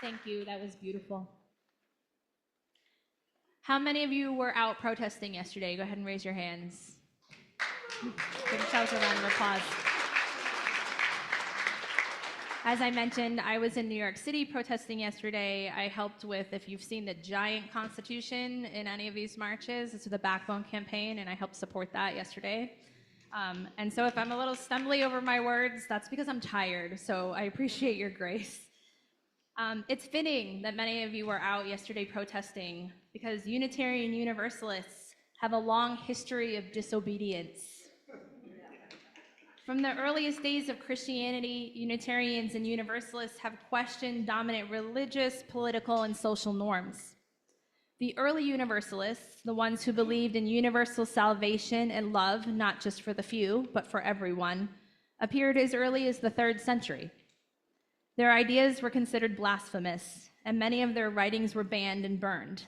Thank you. That was beautiful. How many of you were out protesting yesterday? Go ahead and raise your hands. Give yourselves a round of applause. As I mentioned, I was in New York City protesting yesterday. I helped with, if you've seen the giant Constitution in any of these marches, it's the Backbone campaign, and I helped support that yesterday. And so if I'm a little stumbly over my words, that's because I'm tired, so I appreciate your grace. It's fitting that many of you were out yesterday protesting because Unitarian Universalists have a long history of disobedience. From the earliest days of Christianity, Unitarians and Universalists have questioned dominant religious, political, and social norms. The early Universalists, the ones who believed in universal salvation and love, not just for the few, but for everyone, appeared as early as the 3rd century. Their ideas were considered blasphemous, and many of their writings were banned and burned.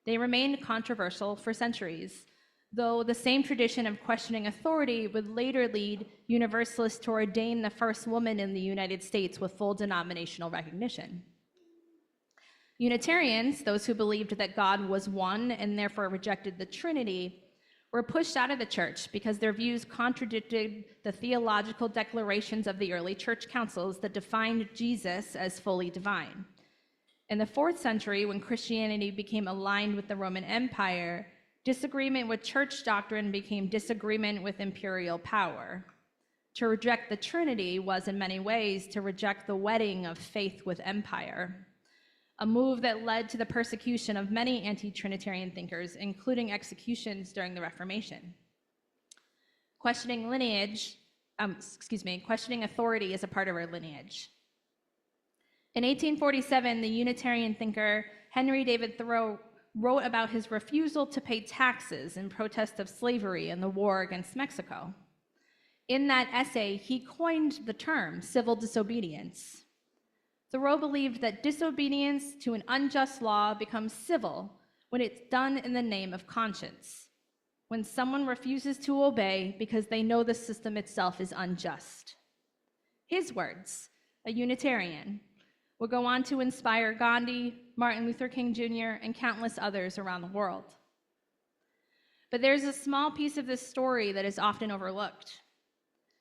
They remained controversial for centuries, though the same tradition of questioning authority would later lead Universalists to ordain the first woman in the United States with full denominational recognition. Unitarians, those who believed that God was one and therefore rejected the Trinity, were pushed out of the church because their views contradicted the theological declarations of the early church councils that defined Jesus as fully divine. In the 4th century, when Christianity became aligned with the Roman Empire, disagreement with church doctrine became disagreement with imperial power. To reject the Trinity was in many ways to reject the wedding of faith with empire, a move that led to the persecution of many anti-Trinitarian thinkers, including executions during the Reformation. Questioning authority is a part of our lineage. In 1847, the Unitarian thinker Henry David Thoreau wrote about his refusal to pay taxes in protest of slavery and the war against Mexico. In that essay, he coined the term civil disobedience. Thoreau believed that disobedience to an unjust law becomes civil when it's done in the name of conscience, when someone refuses to obey because they know the system itself is unjust. His words, a Unitarian, would go on to inspire Gandhi, Martin Luther King Jr., and countless others around the world. But there's a small piece of this story that is often overlooked.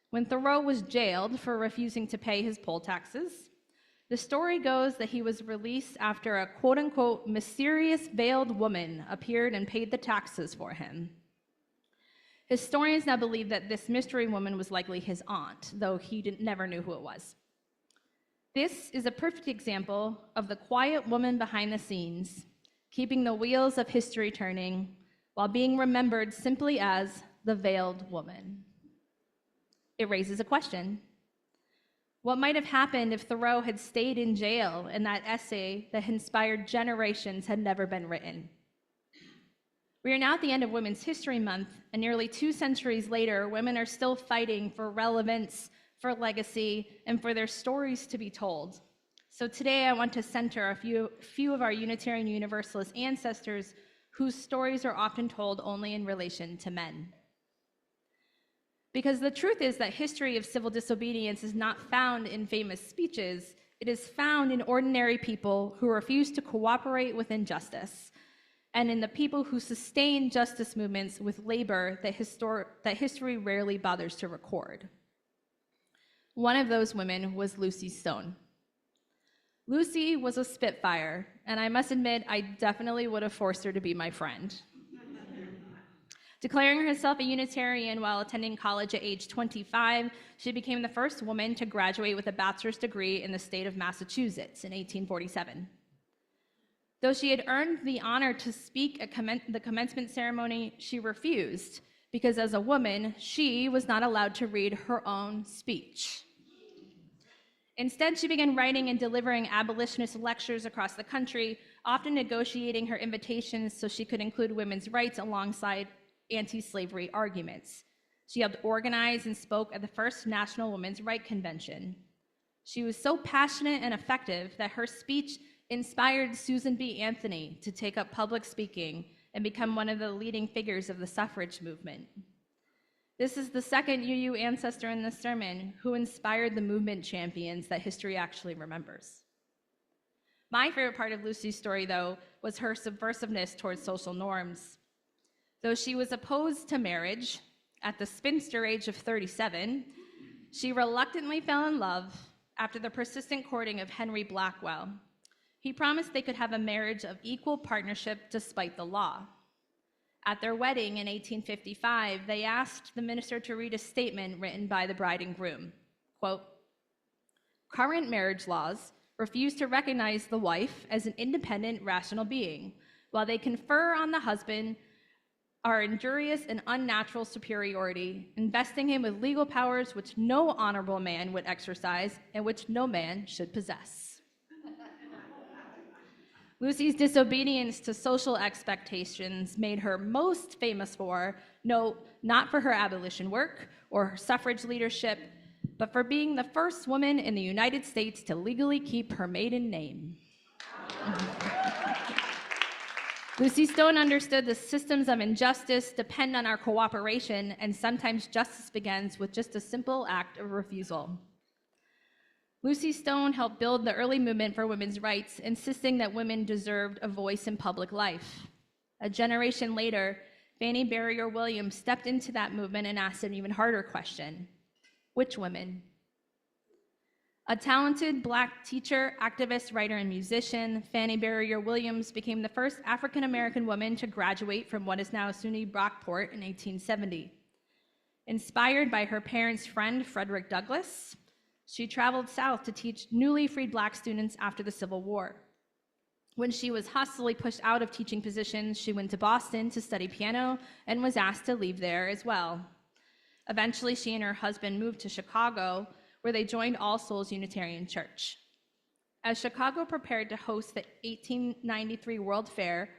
When Thoreau was jailed for refusing to pay his poll taxes, the story goes that he was released after a quote-unquote mysterious veiled woman appeared and paid the taxes for him. Historians now believe that this mystery woman was likely his aunt, though he never knew who it was. This is a perfect example of the quiet woman behind the scenes, keeping the wheels of history turning while being remembered simply as the veiled woman. It raises a question. What might have happened if Thoreau had stayed in jail and that essay that inspired generations had never been written? We are now at the end of Women's History Month, and nearly 2 centuries later, women are still fighting for relevance, for legacy, and for their stories to be told. So today I want to center a few of our Unitarian Universalist ancestors whose stories are often told only in relation to men. Because the truth is that history of civil disobedience is not found in famous speeches, it is found in ordinary people who refuse to cooperate with injustice, and in the people who sustain justice movements with labor that history rarely bothers to record. One of those women was Lucy Stone. Lucy was a Spitfire, and I must admit, I definitely would have forced her to be my friend. Declaring herself a Unitarian while attending college at age 25, she became the first woman to graduate with a bachelor's degree in the state of Massachusetts in 1847. Though she had earned the honor to speak at the commencement ceremony, she refused, because as a woman, she was not allowed to read her own speech. Instead, she began writing and delivering abolitionist lectures across the country, often negotiating her invitations so she could include women's rights alongside anti-slavery arguments. She helped organize and spoke at the first National Women's Rights Convention. She was so passionate and effective that her speech inspired Susan B. Anthony to take up public speaking and become one of the leading figures of the suffrage movement. This is the second UU ancestor in this sermon who inspired the movement champions that history actually remembers. My favorite part of Lucy's story, though, was her subversiveness towards social norms. Though she was opposed to marriage at the spinster age of 37, she reluctantly fell in love after the persistent courting of Henry Blackwell. He promised they could have a marriage of equal partnership despite the law. At their wedding in 1855, they asked the minister to read a statement written by the bride and groom. Quote, "Current marriage laws refuse to recognize the wife as an independent, rational being, while they confer on the husband our injurious and unnatural superiority, investing him with legal powers which no honorable man would exercise and which no man should possess." Lucy's disobedience to social expectations made her most famous for, no, not for her abolition work or her suffrage leadership, but for being the first woman in the United States to legally keep her maiden name. Lucy Stone understood the systems of injustice depend on our cooperation, and sometimes justice begins with just a simple act of refusal. Lucy Stone helped build the early movement for women's rights, insisting that women deserved a voice in public life. A generation later, Fannie Barrier Williams stepped into that movement and asked an even harder question: which women? A talented Black teacher, activist, writer, and musician, Fannie Barrier Williams became the first African-American woman to graduate from what is now SUNY Brockport in 1870. Inspired by her parents' friend, Frederick Douglass, she traveled south to teach newly freed Black students after the Civil War. When she was hastily pushed out of teaching positions, she went to Boston to study piano and was asked to leave there as well. Eventually, she and her husband moved to Chicago, where they joined All Souls Unitarian Church. As Chicago prepared to host the 1893 World Fair,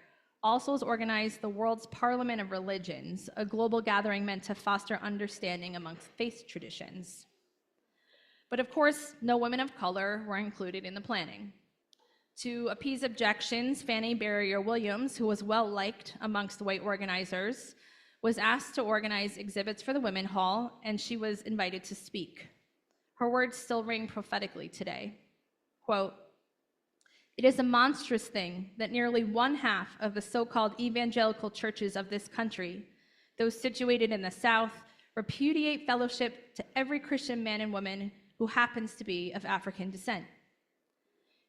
All Souls organized the World's Parliament of Religions, a global gathering meant to foster understanding amongst faith traditions. But of course, no women of color were included in the planning. To appease objections, Fannie Barrier Williams, who was well-liked amongst white organizers, was asked to organize exhibits for the Women Hall, and she was invited to speak. Her words still ring prophetically today. Quote, "It is a monstrous thing that nearly one-half of the so-called evangelical churches of this country, those situated in the South, repudiate fellowship to every Christian man and woman who happens to be of African descent.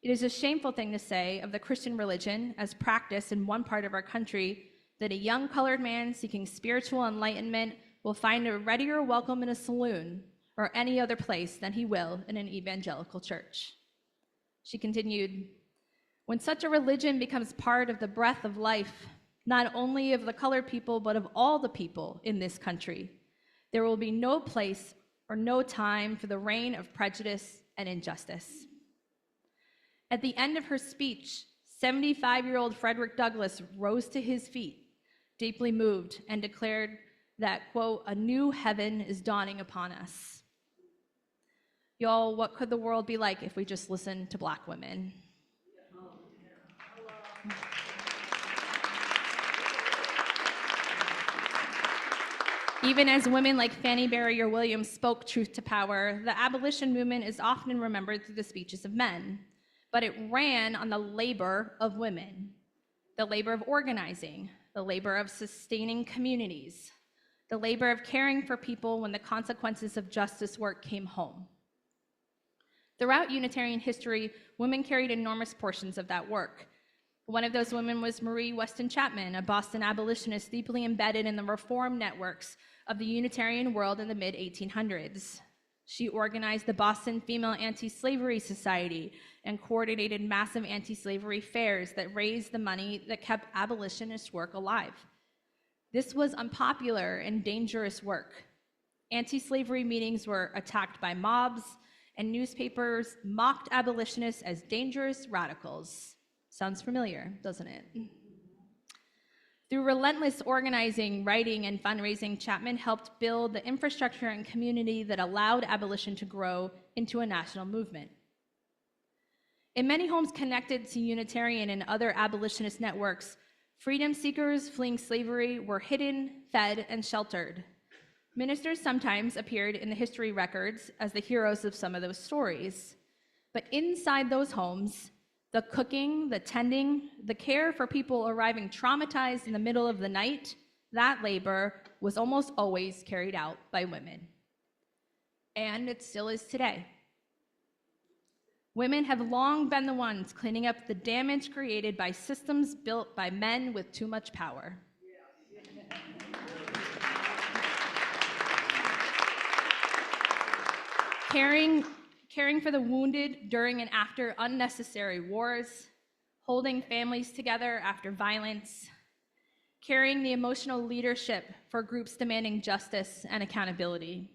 It is a shameful thing to say of the Christian religion as practiced in one part of our country that a young colored man seeking spiritual enlightenment will find a readier welcome in a saloon or any other place than he will in an evangelical church." She continued, "When such a religion becomes part of the breath of life, not only of the colored people, but of all the people in this country, there will be no place or no time for the reign of prejudice and injustice." At the end of her speech, 75-year-old Frederick Douglass rose to his feet, deeply moved, and declared that, quote, "a new heaven is dawning upon us." Y'all, what could the world be like if we just listened to Black women? Even as women like Fannie Barrier Williams spoke truth to power, the abolition movement is often remembered through the speeches of men, but it ran on the labor of women, the labor of organizing, the labor of sustaining communities, the labor of caring for people when the consequences of justice work came home. Throughout Unitarian history, women carried enormous portions of that work. One of those women was Marie Weston Chapman, a Boston abolitionist deeply embedded in the reform networks of the Unitarian world in the mid-1800s. She organized the Boston Female Anti-Slavery Society and coordinated massive anti-slavery fairs that raised the money that kept abolitionist work alive. This was unpopular and dangerous work. Anti-slavery meetings were attacked by mobs, and newspapers mocked abolitionists as dangerous radicals. Sounds familiar, doesn't it? Through relentless organizing, writing, and fundraising, Chapman helped build the infrastructure and community that allowed abolition to grow into a national movement. In many homes connected to Unitarian and other abolitionist networks, freedom seekers fleeing slavery were hidden, fed, and sheltered. Ministers sometimes appeared in the history records as the heroes of some of those stories. But inside those homes, The cooking, the tending, the care for people arriving traumatized in the middle of the night, that labor was almost always carried out by women. And it still is today. Women have long been the ones cleaning up the damage created by systems built by men with too much power. Caring for the wounded during and after unnecessary wars, holding families together after violence, carrying the emotional leadership for groups demanding justice and accountability.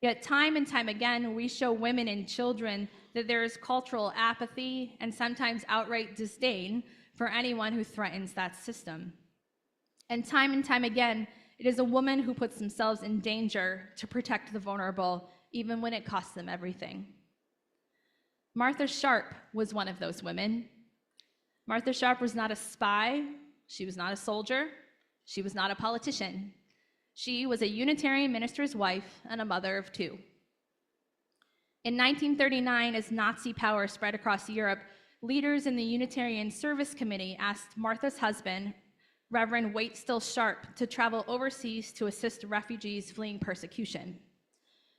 Yet time and time again, we show women and children that there is cultural apathy and sometimes outright disdain for anyone who threatens that system. And time again, it is a woman who puts themselves in danger to protect the vulnerable, even when it costs them everything. Martha Sharp was one of those women. Martha Sharp was not a spy. She was not a soldier. She was not a politician. She was a Unitarian minister's wife and a mother of two. In 1939, as Nazi power spread across Europe, leaders in the Unitarian Service Committee asked Martha's husband, Reverend Waitstill Sharp, to travel overseas to assist refugees fleeing persecution.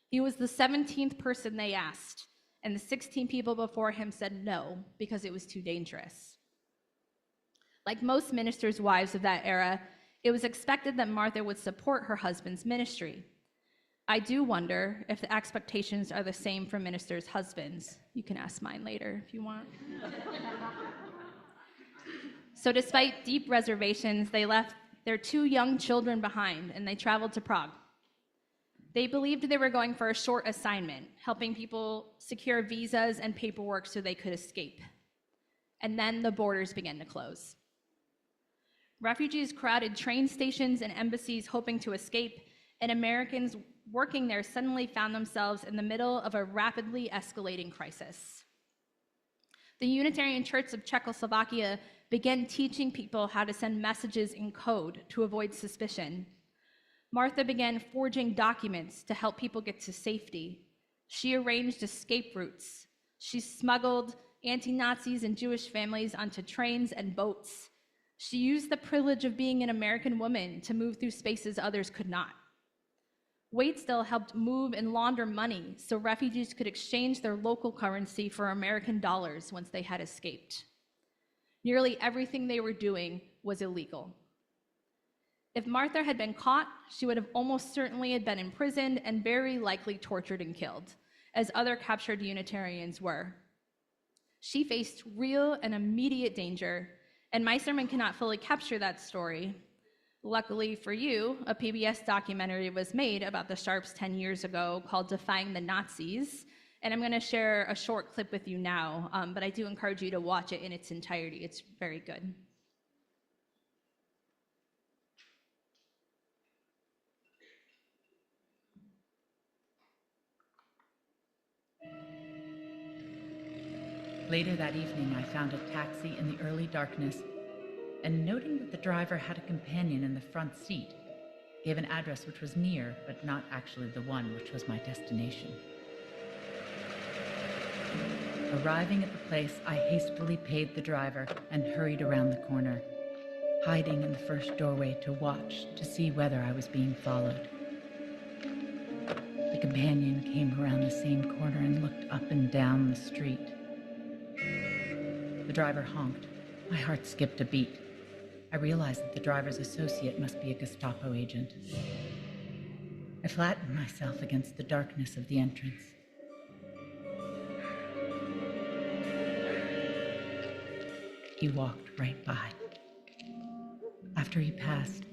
He was the 17th person they asked, and the 16 people before him said no because it was too dangerous. Like most ministers' wives of that era, it was expected that Martha would support her husband's ministry. I do wonder if the expectations are the same for ministers' husbands. You can ask mine later if you want. So despite deep reservations, they left their two young children behind and they traveled to Prague. They believed they were going for a short assignment, helping people secure visas and paperwork so they could escape. And then the borders began to close. Refugees crowded train stations and embassies hoping to escape, and Americans working there suddenly found themselves in the middle of a rapidly escalating crisis. The Unitarian Church of Czechoslovakia began teaching people how to send messages in code to avoid suspicion. Martha began forging documents to help people get to safety. She arranged escape routes. She smuggled anti-Nazis and Jewish families onto trains and boats. She used the privilege of being an American woman to move through spaces others could not. Waitstill helped move and launder money so refugees could exchange their local currency for American dollars once they had escaped. Nearly everything they were doing was illegal. If Martha had been caught, she would have almost certainly been imprisoned and very likely tortured and killed, as other captured Unitarians were. She faced real and immediate danger, and my sermon cannot fully capture that story. Luckily for you, a PBS documentary was made about the Sharps 10 years ago called Defying the Nazis, and I'm going to share a short clip with you now, but I do encourage you to watch it in its entirety. It's very good. Later that evening, I found a taxi in the early darkness, and noting that the driver had a companion in the front seat, gave an address which was near, but not actually the one which was my destination. Arriving at the place, I hastily paid the driver and hurried around the corner, hiding in the first doorway to watch to see whether I was being followed. The companion came around the same corner and looked up and down the street. The driver honked. My heart skipped a beat. I realized that the driver's associate must be a Gestapo agent. I flattened myself against the darkness of the entrance. He walked right by. After he passed,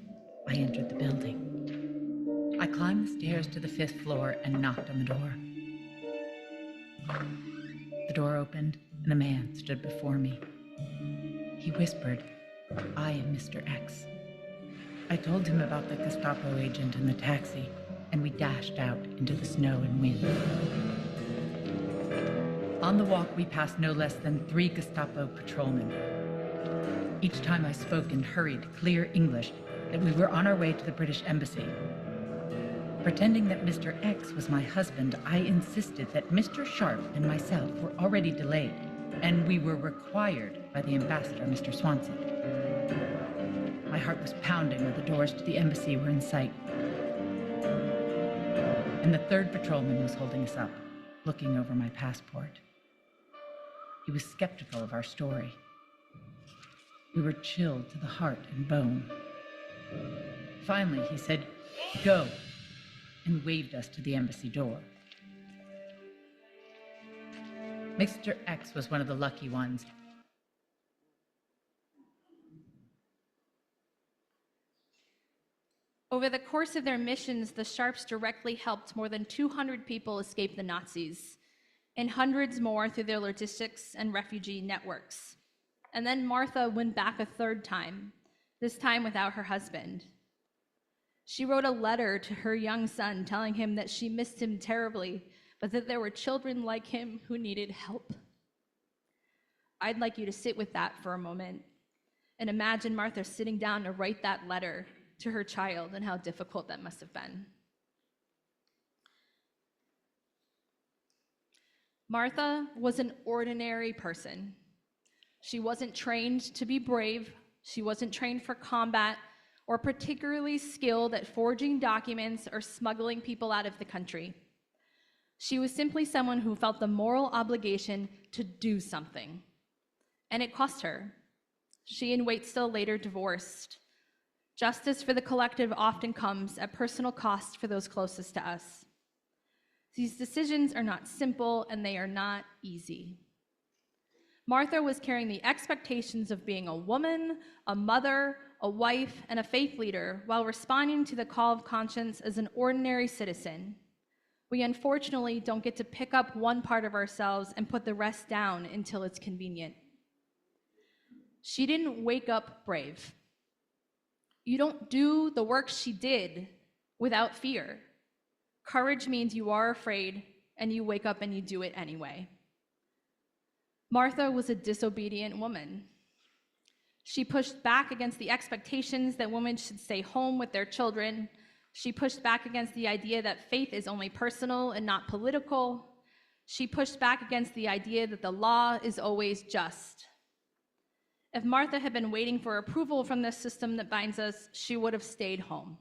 I entered the building. I climbed the stairs to the 5th floor and knocked on the door. The door opened, and a man stood before me. He whispered, "I am Mr. X." I told him about the Gestapo agent and the taxi, and we dashed out into the snow and wind. On the walk, we passed no less than 3 Gestapo patrolmen. Each time I spoke in hurried, clear English that we were on our way to the British Embassy. Pretending that Mr. X was my husband, I insisted that Mr. Sharp and myself were already delayed, and we were required by the ambassador, Mr. Swanson. My heart was pounding when the doors to the embassy were in sight. And the third patrolman was holding us up, looking over my passport. He was skeptical of our story. We were chilled to the heart and bone. Finally, he said, "Go," and waved us to the embassy door. Mr. X was one of the lucky ones. Over the course of their missions, the Sharps directly helped more than 200 people escape the Nazis, and hundreds more through their logistics and refugee networks. And then Martha went back a third time, this time without her husband. She wrote a letter to her young son telling him that she missed him terribly, but that there were children like him who needed help. I'd like you to sit with that for a moment and imagine Martha sitting down to write that letter to her child and how difficult that must have been. Martha was an ordinary person. She wasn't trained to be brave. She wasn't trained for combat or particularly skilled at forging documents or smuggling people out of the country. She was simply someone who felt the moral obligation to do something. And it cost her. She and Waitstill later divorced. Justice for the collective often comes at personal cost for those closest to us. These decisions are not simple and they are not easy. Martha was carrying the expectations of being a woman, a mother, a wife, and a faith leader while responding to the call of conscience as an ordinary citizen. We unfortunately don't get to pick up one part of ourselves and put the rest down until it's convenient. She didn't wake up brave. You don't do the work she did without fear. Courage means you are afraid and you wake up and you do it anyway. Martha was a disobedient woman. She pushed back against the expectations that women should stay home with their children. She pushed back against the idea that faith is only personal and not political. She pushed back against the idea that the law is always just. If Martha had been waiting for approval from the system that binds us, she would have stayed home.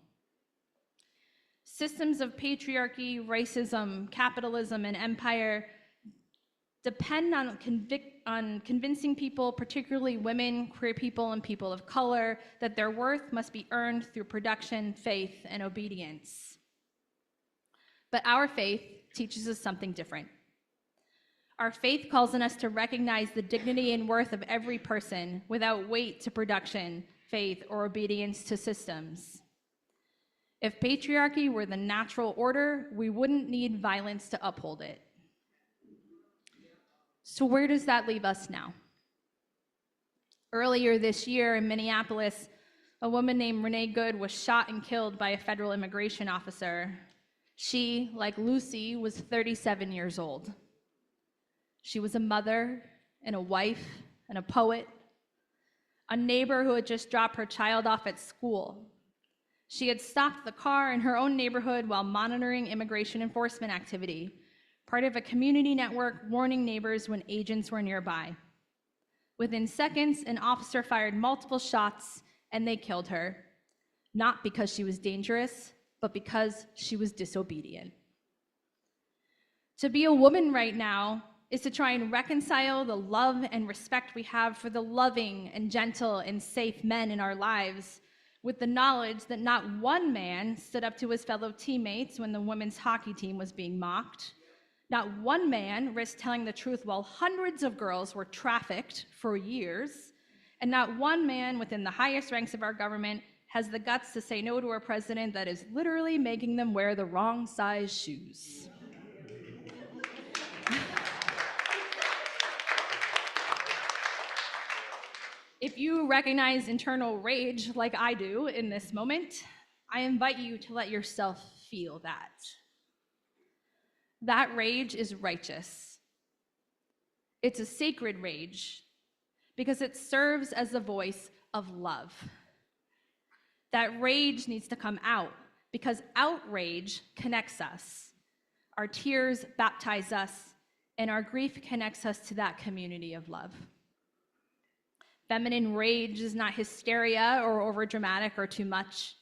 Systems of patriarchy, racism, capitalism, and empire depend on convincing people, particularly women, queer people, and people of color, that their worth must be earned through production, faith, and obedience. But our faith teaches us something different. Our faith calls on us to recognize the dignity and worth of every person without weight to production, faith, or obedience to systems. If patriarchy were the natural order, we wouldn't need violence to uphold it. So where does that leave us now? Earlier this year in Minneapolis, a woman named Renee Good was shot and killed by a federal immigration officer. She, like Lucy, was 37 years old. She was a mother and a wife and a poet, a neighbor who had just dropped her child off at school. She had stopped the car in her own neighborhood while monitoring immigration enforcement activity, part of a community network warning neighbors when agents were nearby. Within seconds, an officer fired multiple shots and they killed her, not because she was dangerous, but because she was disobedient. To be a woman right now is to try and reconcile the love and respect we have for the loving and gentle and safe men in our lives with the knowledge that not one man stood up to his fellow teammates when the women's hockey team was being mocked. Not one man risked telling the truth while hundreds of girls were trafficked for years. And not one man within the highest ranks of our government has the guts to say no to a president that is literally making them wear the wrong size shoes. If you recognize internal rage like I do in this moment, I invite you to let yourself feel that. That rage is righteous. It's a sacred rage because it serves as the voice of love. That rage needs to come out because outrage connects us. Our tears baptize us, and our grief connects us to that community of love. Feminine rage is not hysteria or overdramatic or too much.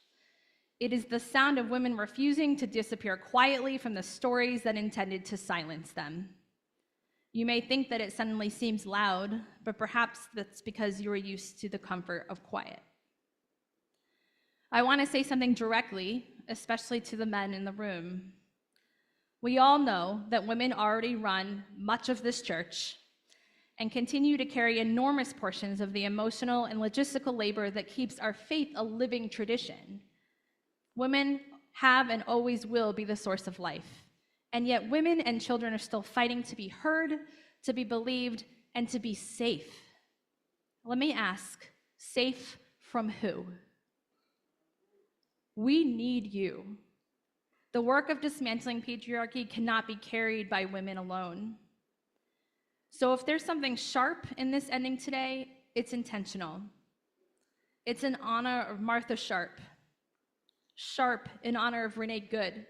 It is the sound of women refusing to disappear quietly from the stories that intended to silence them. You may think that it suddenly seems loud, but perhaps that's because you are used to the comfort of quiet. I want to say something directly, especially to the men in the room. We all know that women already run much of this church and continue to carry enormous portions of the emotional and logistical labor that keeps our faith a living tradition. Women have and always will be the source of life. And yet women and children are still fighting to be heard, to be believed, and to be safe. Let me ask, safe from who? We need you. The work of dismantling patriarchy cannot be carried by women alone. So if there's something sharp in this ending today, it's intentional. It's in honor of Martha Sharp. Sharp in honor of Renee Good.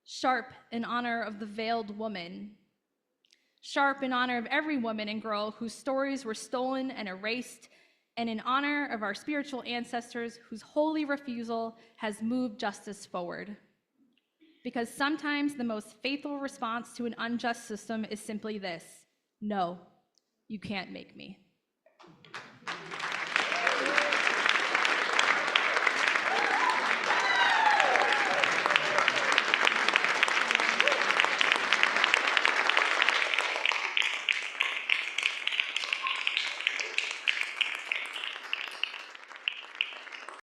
Sharp in honor of the veiled woman. Sharp in honor of every woman and girl whose stories were stolen and erased, and in honor of our spiritual ancestors whose holy refusal has moved justice forward. Because sometimes the most faithful response to an unjust system is simply this: no, you can't make me.